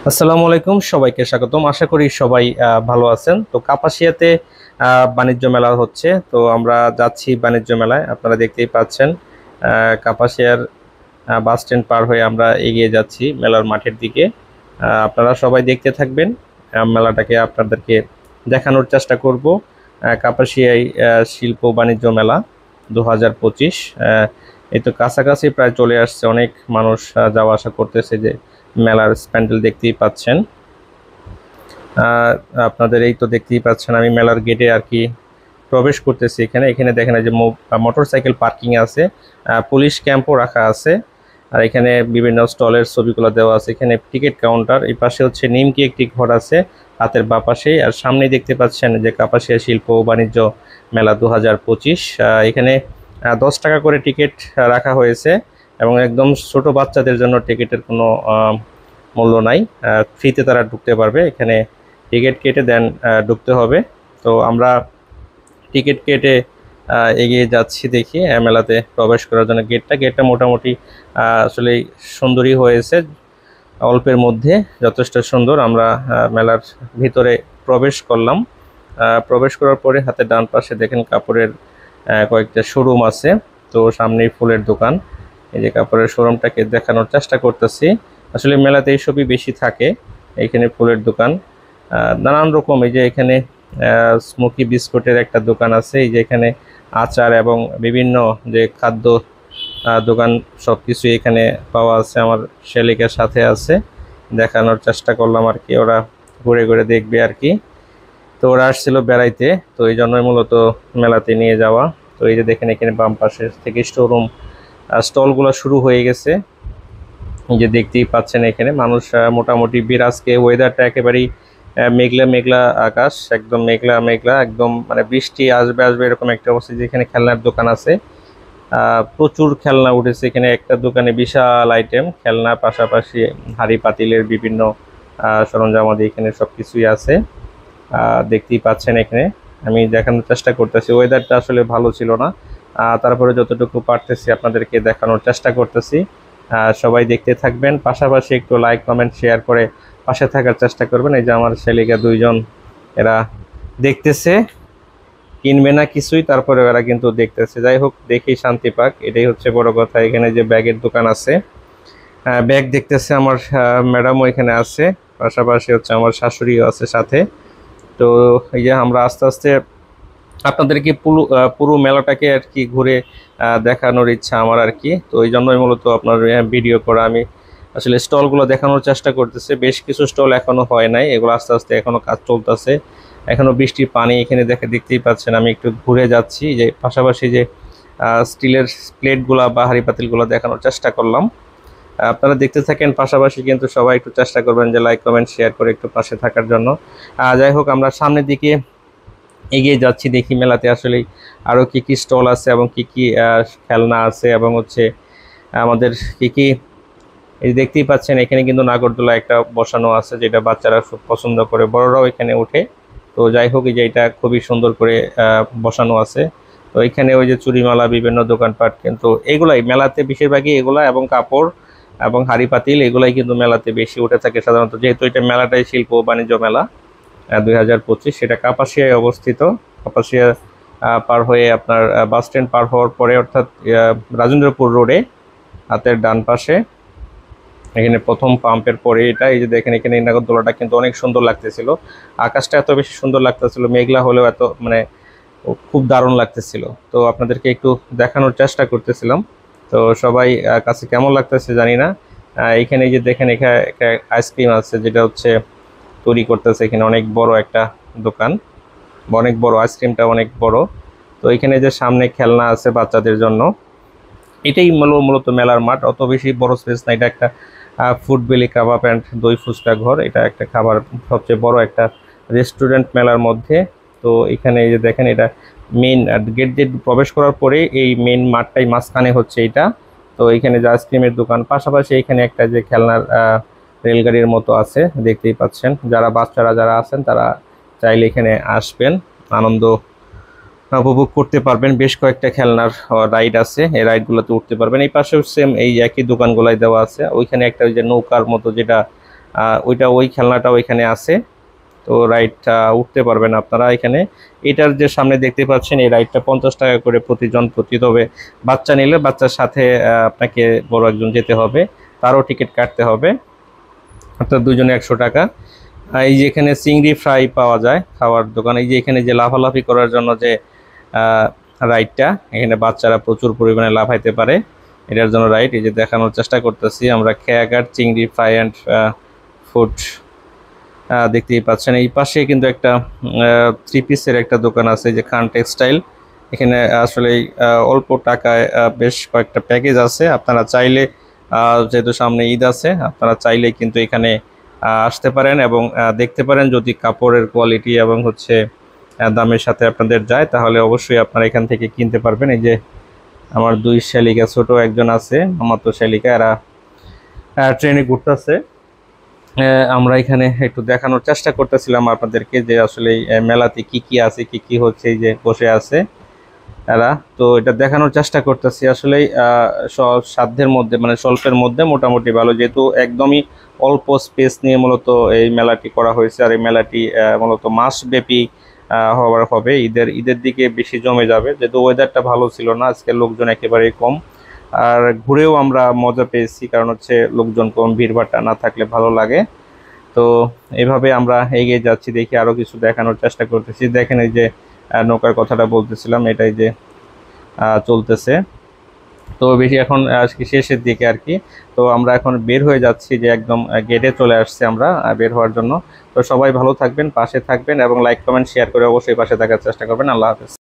আসসালামু আলাইকুম, সবাইকে স্বাগতম। আশা করি সবাই ভালো আছেন। তো কাপাসিয়াতে বাণিজ্য মেলা হচ্ছে, তো আমরা যাচ্ছি বাণিজ্য মেলায়। আপনারা দেখতেই পাচ্ছেন কাপাসিয়ার বাস স্ট্যান্ড পার হয়ে আমরা এগিয়ে যাচ্ছি মেলার মাঠের দিকে। আপনারা সবাই দেখতে থাকবেন, মেলাটাকে আপনাদেরকে দেখানোর চেষ্টা করব। কাপাসিয়ায় শিল্প বাণিজ্য মেলা 2025 এই তো কাছাকাছি প্রায় চলে আসছে। অনেক মানুষ যাওয়া আসা করতেছে, যে মেলার প্যান্ডেল দেখতেই পাচ্ছেন। আপনাদের এই তো দেখতেই পাচ্ছেন, আমি মেলার গেটে আর কি প্রবেশ করতেছি। এখানে এখানে দেখেন যে মোটর সাইকেল পার্কিং আছে, পুলিশ ক্যাম্পও রাখা আছে, আর এখানে বিভিন্ন স্টলের ছবিগুলো দেওয়া আছে। এখানে টিকিট কাউন্টার, এই পাশে হচ্ছে নিমকি একটি ঘর আছে হাতের বা পাশেই, আর সামনেই দেখতে পাচ্ছেন যে কাপাসিয়া শিল্প ও বাণিজ্য মেলা 2025। এখানে 10 টাকা করে টিকিট রাখা হয়েছে, এবং একদম ছোট বাচ্চাদের জন্য টিকিটের কোনো মূল্য নাই, ফ্রিতে তারা ঢুকতে পারবে। এখানে টিকিট কেটে দেন ঢুকতে হবে। তো আমরা টিকিট কেটে এগিয়ে যাচ্ছি দেখি মেলাতে প্রবেশ করার জন্য। গেটটা মোটামুটি আসলে সুন্দরই হয়েছে, অল্পের মধ্যে যথেষ্ট সুন্দর। আমরা মেলার ভিতরে প্রবেশ করলাম। প্রবেশ করার পরে হাতে ডান পাশে দেখেন কাপড়ের কয়েকটা শোরুম আছে। তো সামনেই ফুলের দোকান, এই যে কাপড়ের শোরুমটাকে দেখানোর চেষ্টা করতেছি। আসলে মেলাতে এইসবই বেশি থাকে। এখানে ফুলের দোকান, নানান রকম। এই যে এখানে স্মোকি বিস্কুটের একটা দোকান আছে, এই যে এখানে আচার এবং বিভিন্ন যে খাদ্য দোকান, সব কিছু এখানে পাওয়া আছে। আমার শেলিকের সাথে আছে, দেখানোর চেষ্টা করলাম আর কি, ওরা ঘুরে ঘুরে দেখবে আর কি। তো ওরা আসছিল বেড়াইতে, তো এই জন্যই মূলত মেলাতে নিয়ে যাওয়া। তো এই যে দেখেন এখানে বাম পাশে থেকে শোরুম স্টলগুলো শুরু হয়ে গেছে। এই যে দেখতেই পাচ্ছেন এখানে মানুষ মোটামুটি বিরাজকে। ওয়েদারটা একেবারেই মেঘলা মেঘলা আকাশ, একদম মেঘলা মেঘলা, একদম মানে বৃষ্টি আসবে আসবে এরকম একটা অবস্থা। যেখানে খেলনার দোকান আছে, প্রচুর খেলনা উঠেছে এখানে। একটা দোকানে বিশাল আইটেম খেলনা, পাশাপাশি হাঁড়ি পাতিলের বিভিন্ন সরঞ্জামাদি এখানে সব কিছুই আছে। দেখতেই পাচ্ছেন এখানে আমি দেখানোর চেষ্টা করতেছি। ওয়েদারটা আসলে ভালো ছিল না, তারপরে যতটুকু পারতেছি আপনাদেরকে দেখানোর চেষ্টা করতেছি। সবাই দেখতে থাকবেন, পাশাপাশি একটু লাইক কমেন্ট শেয়ার করে পাশে থাকার চেষ্টা করবেন। এই যে আমার ছেলেকে দুইজন, এরা দেখতেছে, কিনবে না কিছুই, তারপরে এরা কিন্তু দেখতেছে। যাই হোক, দেখেই শান্তি পাক, এটাই হচ্ছে বড় কথা। এখানে যে ব্যাগের দোকান আছে, ব্যাগ দেখতেছে আমার ম্যাডামও এখানে আছে, পাশাপাশি হচ্ছে আমার শাশুড়িও আছে সাথে। তো এই যে আমরা আস্তে আস্তে আপনাদেরকে পুরো পুরো মেলাটাকে আর কি ঘুরে দেখানোর ইচ্ছা আমার আর কি। তো এই জন্যই মূলত আপনার ভিডিও করা। আমি আসলে স্টলগুলো দেখানোর চেষ্টা করতেছি। বেশ কিছু স্টল এখনো হয় নাই, এগুলো আস্তে আস্তে এখনো কাজ চলতেছে। এখনো বৃষ্টির পানি এখানে দেখতেই পাচ্ছেন। আমি একটু ঘুরে যাচ্ছি, যে পাশাপাশি যে স্টিলের প্লেটগুলা বা হাঁড়ি পাতিলগুলো দেখানোর চেষ্টা করলাম। আপনারা দেখতে থাকেন, পাশাপাশি কিন্তু সবাই একটু চেষ্টা করবেন যে লাইক কমেন্ট শেয়ার করে একটু পাশে থাকার জন্য। যাই হোক, আমরা সামনের দিকে এগিয়ে যাচ্ছি, দেখি মেলাতে আসলে আরও কি কি স্টল আছে এবং কি কি খেলনা আছে, এবং হচ্ছে আমাদের কি কি। এই দেখতেই পাচ্ছেন এখানে কিন্তু নাগরদোলা একটা বসানো আছে, যেটা বাচ্চারা খুব পছন্দ করে, বড়রাও এখানে ওঠে। তো যাই হোক, এই যে এটা খুবই সুন্দর করে বসানো আছে। তো এখানে ওই যে চুড়িমালা, বিভিন্ন দোকানপাট, কিন্তু এগুলাই মেলাতে বেশিরভাগই এগুলা, এবং কাপড় এবং হাঁড়ি পাতিল এগুলাই কিন্তু মেলাতে বেশি উঠে থাকে সাধারণত। যেহেতু এটা মেলাটাই শিল্প ও বাণিজ্য মেলা 2025, সেটা কাপাসিয়ায় অবস্থিত। কাপাসিয়া পার হয়ে আপনার বাস স্ট্যান্ড পার হওয়ার পরে, অর্থাৎ রাজেন্দ্রপুর রোডে হাতের ডান পাশে, এখানে প্রথম পাম্পের পরে এটা। এই যে দেখেন এখানে নাগরদোলাটা কিন্তু অনেক সুন্দর লাগতেছিল। আকাশটা এত বেশি সুন্দর লাগতেছিল, মেঘলা হলেও এত মানে খুব দারুণ লাগতেছিল। তো আপনাদেরকে একটু দেখানোর চেষ্টা করতেছিলাম। তো সবাই কাছে কেমন লাগতেছে জানি না। এখানে এই যে দেখেন এখানে একটা আইসক্রিম আছে, যেটা হচ্ছে তৈরি করতেছে। এখানে অনেক বড় একটা দোকান, অনেক বড়, আইসক্রিমটা অনেক বড়। তো এখানে যে সামনে খেলনা আছে বাচ্চাদের জন্য, এটাই মূলত মেলার মাঠ। অত বেশি বড় স্পেস না, এটা একটা ফুড বেলি কাবাব অ্যান্ড দই ফুচকা ঘর। এটা একটা খাবার, সবচেয়ে বড় একটা রেস্টুরেন্ট মেলার মধ্যে। তো এখানে এই যে দেখেন, এটা মেইন গেট দিয়ে প্রবেশ করার পরে এই মেইন মাঠটাই মাঝখানে হচ্ছে এটা। তো এখানে যে আইসক্রিমের দোকান, পাশাপাশি এখানে একটা যে খেলনার রেলগাড়ির মতো আছে, দেখতেই পাচ্ছেন। যারা বাচ্চারা যারা আছেন তারা চাইলে এখানে আসবেন, আনন্দ উপভোগ করতে পারবেন। বেশ কয়েকটা খেলনার রাইড আছে, এই রাইডগুলোতে উঠতে পারবেন। এই পাশেও সেম এই একই দোকানগুলাই দেওয়া আছে। ওইখানে একটা ওই যে নৌকার মতো, যেটা ওই খেলনাটা ওইখানে আছে। তো রাইডটা উঠতে পারবেন আপনারা এখানে। এটার যে সামনে দেখতে পাচ্ছেন এই রাইডটা 50 টাকা করে প্রতিজন প্রতি, তবে বাচ্চা নিলে বাচ্চার সাথে আপনাকে বড় একজন যেতে হবে, তারও টিকিট কাটতে হবে, অর্থাৎ দুজনে 100 টাকা। এই যে এখানে চিংড়ি ফ্রাই পাওয়া যায় খাওয়ার দোকান। এই যে এখানে যে লাফালাফি করার জন্য যে রাইডটা, এখানে বাচ্চারা প্রচুর পরিমাণে লাফাইতে পারে, এটার জন্য রাইড। এই যে দেখানোর চেষ্টা করতেছি আমরা, খেয়াঘাট চিংড়ি ফ্রাই অ্যান্ড ফুড দেখতেই পাচ্ছেন। এই পাশে কিন্তু একটা 3 পিসের একটা দোকান আছে, যে খান টেক্সটাইল। এখানে আসলে অল্প টাকায় বেশ কয়েকটা প্যাকেজ আছে। আপনারা চাইলে, যেহেতু সামনে ঈদ আছে, আপনারা চাইলে কিন্তু এখানে আসতে পারেন এবং দেখতে পারেন। যদি কাপড়ের কোয়ালিটি এবং হচ্ছে দামের সাথে আপনাদের যায়, তাহলে অবশ্যই আপনারা এখান থেকে কিনতে পারবেন। এই যে আমার 2 শালিকা, ছোট একজন আছে, আমার তো শালিকা, এরা ট্রেনে ঘুরতেছে। আমরা এখানে একটু দেখানোর চেষ্টা করতেছিলাম আপনাদেরকে যে আসলে মেলাতে কি কি আছে, কি কি হচ্ছে। এই যে বসে আছে এরা, তো এটা দেখানোর চেষ্টা করতেছি। আসলে সাধ্যের মধ্যে, মানে স্বল্পের মধ্যে মোটামুটি ভালো, যেহেতু একদমই অল্প স্পেস নিয়ে মূলত এই মেলাটি করা হয়েছে। আর এই মেলাটি মূলত মাসব্যাপী হবে। ঈদের দিকে বেশি জমে যাবে, যেহেতু ওয়েদারটা ভালো ছিল না, আজকে লোকজন একেবারেই কম। আর ঘুরেও আমরা মজা পেয়েছি, কারণ হচ্ছে লোকজন কম, ভিড়ভাড়টা না থাকলে ভালো লাগে। তো এইভাবে আমরা এগিয়ে যাচ্ছি, দেখি আরো কিছু দেখানোর চেষ্টা করতেছি। দেখেন এই যে নৌকার কথাটা বলতেছিলাম, এটাই যে চলতেছে। তো বেশি এখন শেষের দিকে আর কি। তো আমরা এখন বের হয়ে যাচ্ছি, যে একদম গেটে চলে আসছি আমরা বের হওয়ার জন্য। তো সবাই ভালো থাকবেন, পাশে থাকবেন এবং লাইক কমেন্ট শেয়ার করে অবশ্যই পাশে থাকার চেষ্টা করবেন। আল্লাহ হাফেজ।